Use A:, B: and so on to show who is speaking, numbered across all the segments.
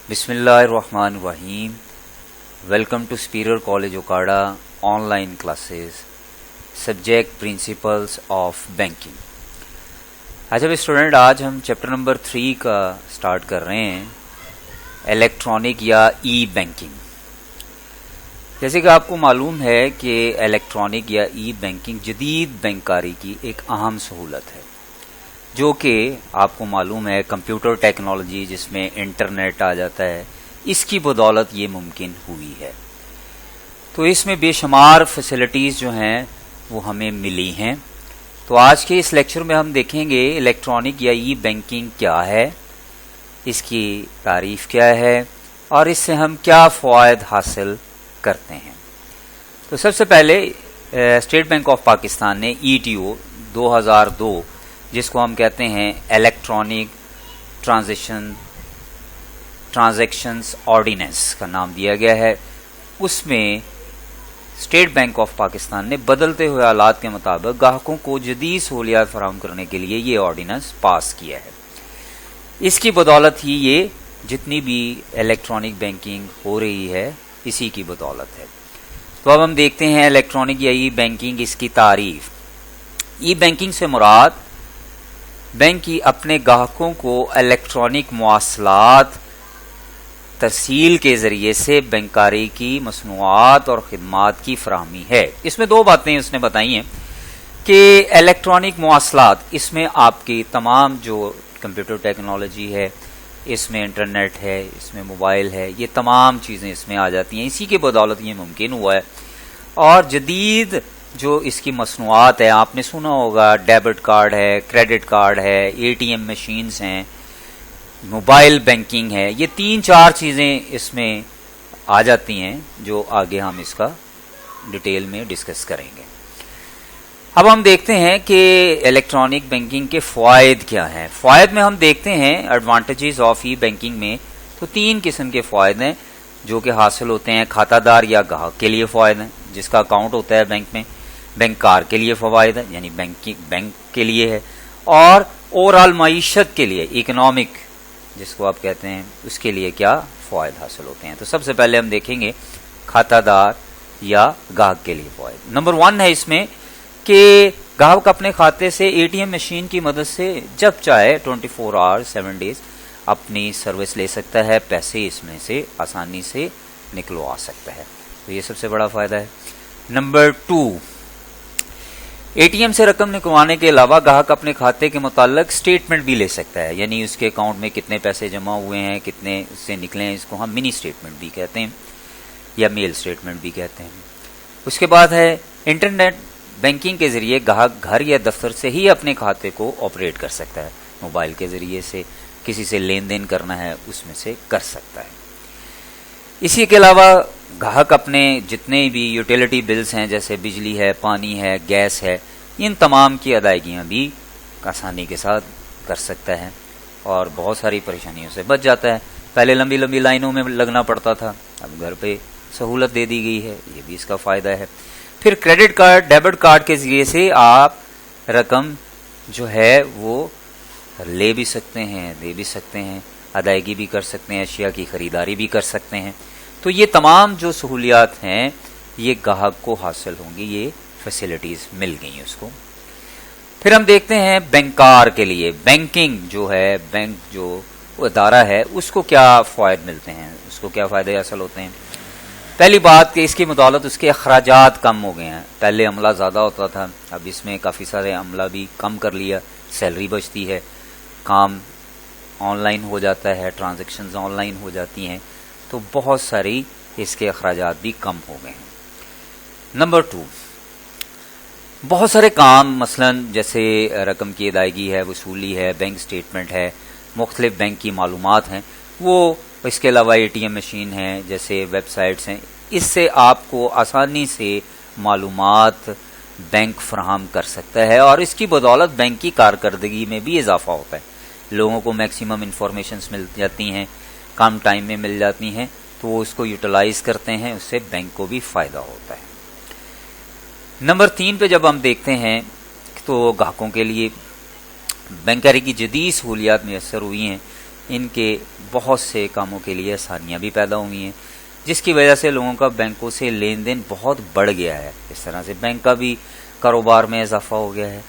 A: بسم اللہ الرحمن الرحیم. Welcome to superior college Okara online classes. Subject principles of banking. اچھا اسٹوڈنٹ، آج ہم چیپٹر نمبر 3 کا سٹارٹ کر رہے ہیں، الیکٹرانک یا ای بینکنگ. جیسے کہ آپ کو معلوم ہے کہ الیکٹرانک یا ای بینکنگ جدید بینکاری کی ایک اہم سہولت ہے، جو کہ آپ کو معلوم ہے کمپیوٹر ٹیکنالوجی جس میں انٹرنیٹ آ جاتا ہے، اس کی بدولت یہ ممکن ہوئی ہے. تو اس میں بے شمار فیسلٹیز جو ہیں وہ ہمیں ملی ہیں. تو آج کے اس لیکچر میں ہم دیکھیں گے الیکٹرانک یا ای بینکنگ کیا ہے، اس کی تعریف کیا ہے اور اس سے ہم کیا فوائد حاصل کرتے ہیں. تو سب سے پہلے اسٹیٹ بینک آف پاکستان نے ETO 2002 جس کو ہم کہتے ہیں الیکٹرانک ٹرانزیکشنز آرڈیننس کا نام دیا گیا ہے، اس میں اسٹیٹ بینک آف پاکستان نے بدلتے ہوئے حالات کے مطابق گاہکوں کو جدید سہولیات فراہم کرنے کے لیے یہ آرڈیننس پاس کیا ہے. اس کی بدولت ہی یہ جتنی بھی الیکٹرانک بینکنگ ہو رہی ہے اسی کی بدولت ہے. تو اب ہم دیکھتے ہیں الیکٹرانک یا ای بینکنگ، اس کی تعریف. ای بینکنگ سے مراد بینک کی اپنے گاہکوں کو الیکٹرانک مواصلات ترسیل کے ذریعے سے بینکاری کی مصنوعات اور خدمات کی فراہمی ہے. اس میں دو باتیں اس نے بتائی ہیں کہ الیکٹرانک مواصلات، اس میں آپ کی تمام جو کمپیوٹر ٹیکنالوجی ہے، اس میں انٹرنیٹ ہے، اس میں موبائل ہے، یہ تمام چیزیں اس میں آ جاتی ہیں. اسی کے بدولت یہ ممکن ہوا ہے. اور جدید جو اس کی مصنوعات ہے، آپ نے سنا ہوگا ڈیبٹ کارڈ ہے، کریڈٹ کارڈ ہے، ATM مشینز ہیں، موبائل بینکنگ ہے، یہ 3-4 چیزیں اس میں آ جاتی ہیں جو آگے ہم اس کا ڈیٹیل میں ڈسکس کریں گے. اب ہم دیکھتے ہیں کہ الیکٹرانک بینکنگ کے فوائد کیا ہیں. فوائد میں ہم دیکھتے ہیں ایڈوانٹیجز آف ای بینکنگ میں تو 3 قسم کے فوائد ہیں جو کہ حاصل ہوتے ہیں. کھاتہ دار یا گاہک کے لیے فوائد ہیں، جس کا اکاؤنٹ ہوتا ہے بینک میں. بینک کار کے لیے فوائد ہے، یعنی بینک کے لیے ہے. اور اوور آل معیشت کے لیے، اکنامک جس کو آپ کہتے ہیں، اس کے لیے کیا فوائد حاصل ہوتے ہیں. تو سب سے پہلے ہم دیکھیں گے کھاتہ دار یا گاہک کے لیے فوائد. نمبر 1 ہے اس میں کہ گاہک اپنے کھاتے سے ATM مشین کی مدد سے جب چاہے 24 آور 7 ڈیز اپنی سروس لے سکتا ہے، پیسے اس میں سے آسانی سے نکلوا سکتا ہے. تو یہ سب سے بڑا فائدہ ہے. نمبر 2، ATM سے رقم نکلوانے کے علاوہ گاہک اپنے کھاتے کے متعلق اسٹیٹمنٹ بھی لے سکتا ہے، یعنی اس کے اکاؤنٹ میں کتنے پیسے جمع ہوئے ہیں، کتنے سے نکلے ہیں. اس کو ہم منی اسٹیٹمنٹ بھی کہتے ہیں یا میل اسٹیٹمنٹ بھی کہتے ہیں. اس کے بعد ہے انٹرنیٹ بینکنگ کے ذریعے گاہک گھر یا دفتر سے ہی اپنے کھاتے کو آپریٹ کر سکتا ہے. موبائل کے ذریعے سے کسی سے لین دین کرنا ہے اس میں سے کر سکتا ہے. اسی کے علاوہ گاہک اپنے جتنے بھی یوٹیلیٹی بلز ہیں، جیسے بجلی ہے، پانی ہے، گیس ہے، ان تمام کی ادائیگیاں بھی آسانی کے ساتھ کر سکتا ہے اور بہت ساری پریشانیوں سے بچ جاتا ہے. پہلے لمبی لمبی لائنوں میں لگنا پڑتا تھا، اب گھر پہ سہولت دے دی گئی ہے، یہ بھی اس کا فائدہ ہے. پھر کریڈٹ کارڈ، ڈیبٹ کارڈ کے ذریعے سے آپ رقم جو ہے وہ لے بھی سکتے ہیں، دے بھی سکتے ہیں، ادائیگی بھی کر سکتے ہیں، اشیاء کی خریداری بھی کر سکتے ہیں. تو یہ تمام جو سہولیات ہیں یہ گاہک کو حاصل ہوں گی، یہ فیسلٹیز مل گئی اس کو. پھر ہم دیکھتے ہیں بینکار کے لیے، بینکنگ جو ہے، بینک جو ادارہ ہے، اس کو کیا فوائد ملتے ہیں، اس کو کیا فائدے حاصل ہوتے ہیں. پہلی بات کہ اس کی بدولت اس کے اخراجات کم ہو گئے ہیں. پہلے عملہ زیادہ ہوتا تھا، اب اس میں کافی سارے عملہ بھی کم کر لیا، سیلری بچتی ہے، کام آن لائن ہو جاتا ہے، ٹرانزیکشنز آن لائن ہو جاتی ہیں، تو بہت ساری اس کے اخراجات بھی کم ہو گئے ہیں. نمبر 2، بہت سارے کام مثلا جیسے رقم کی ادائیگی ہے، وصولی ہے، بینک سٹیٹمنٹ ہے، مختلف بینک کی معلومات ہیں، وہ اس کے علاوہ ATM مشین ہے، جیسے ویب سائٹس ہیں، اس سے آپ کو آسانی سے معلومات بینک فراہم کر سکتا ہے اور اس کی بدولت بینک کی کارکردگی میں بھی اضافہ ہوتا ہے. لوگوں کو میکسیمم انفارمیشنز مل جاتی ہیں، کم ٹائم میں مل جاتی ہیں، تو وہ اس کو یوٹیلائز کرتے ہیں، اس سے بینک کو بھی فائدہ ہوتا ہے. نمبر 3 پہ جب ہم دیکھتے ہیں تو گاہکوں کے لیے بینکاری کی جدید سہولیات میسر ہوئی ہیں. ان کے بہت سے کاموں کے لیے آسانیاں بھی پیدا ہوئی ہیں، جس کی وجہ سے لوگوں کا بینکوں سے لین دین بہت بڑھ گیا ہے۔ اس طرح سے بینک کا بھی کاروبار میں اضافہ ہو گیا ہے۔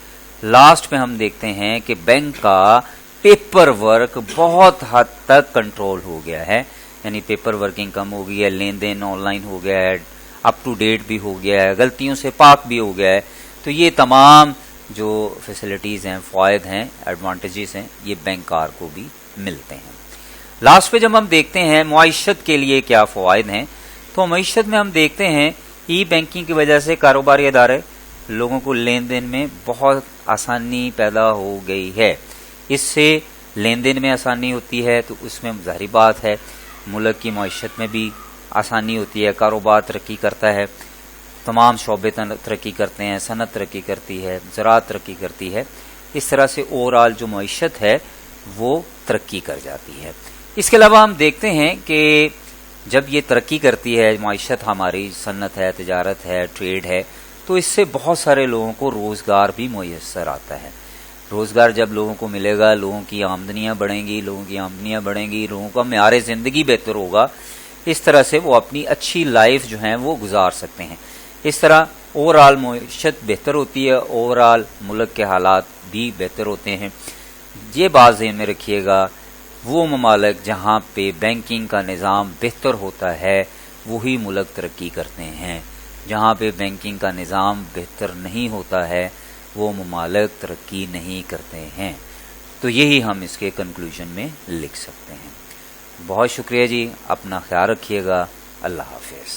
A: لاسٹ میں ہم دیکھتے ہیں کہ بینک کا پیپر ورک بہت حد تک کنٹرول ہو گیا ہے، یعنی پیپر ورکنگ کم ہو گئی ہے، لین دین آن لائن ہو گیا ہے، اپ ٹو ڈیٹ بھی ہو گیا ہے، غلطیوں سے پاک بھی ہو گیا ہے۔ تو یہ تمام جو فیسلٹیز ہیں، فوائد ہیں، ایڈوانٹیجز ہیں، یہ بینکار کو بھی ملتے ہیں۔ لاسٹ پہ جب ہم دیکھتے ہیں معیشت کے لیے کیا فوائد ہیں، تو معیشت میں ہم دیکھتے ہیں ای بینکنگ کی وجہ سے کاروباری ادارے لوگوں کو لین دین میں بہت آسانی پیدا ہو گئی ہے۔ اس سے لین دین میں آسانی ہوتی ہے تو اس میں ظاہری بات ہے ملک کی معیشت میں بھی آسانی ہوتی ہے، کاروبار ترقی کرتا ہے، تمام شعبے ترقی کرتے ہیں، صنعت ترقی کرتی ہے، زراعت ترقی کرتی ہے۔ اس طرح سے اوورآل جو معیشت ہے وہ ترقی کر جاتی ہے۔ اس کے علاوہ ہم دیکھتے ہیں کہ جب یہ ترقی کرتی ہے معیشت، ہماری صنعت ہے، تجارت ہے، ٹریڈ ہے، تو اس سے بہت سارے لوگوں کو روزگار بھی میسر آتا ہے۔ روزگار جب لوگوں کو ملے گا، لوگوں کی آمدنیاں بڑھیں گی، لوگوں کا معیار زندگی بہتر ہوگا، اس طرح سے وہ اپنی اچھی لائف جو ہیں وہ گزار سکتے ہیں۔ اس طرح اوورآل معیشت بہتر ہوتی ہے، اوورآل ملک کے حالات بھی بہتر ہوتے ہیں۔ یہ بات ذہن میں رکھیے گا، وہ ممالک جہاں پہ بینکنگ کا نظام بہتر ہوتا ہے وہی ملک ترقی کرتے ہیں، جہاں پہ بینکنگ کا نظام بہتر نہیں ہوتا ہے وہ ممالک ترقی نہیں کرتے ہیں۔ تو یہی ہم اس کے کنکلوژن میں لکھ سکتے ہیں۔ بہت شکریہ جی، اپنا خیال رکھیے گا، اللہ حافظ۔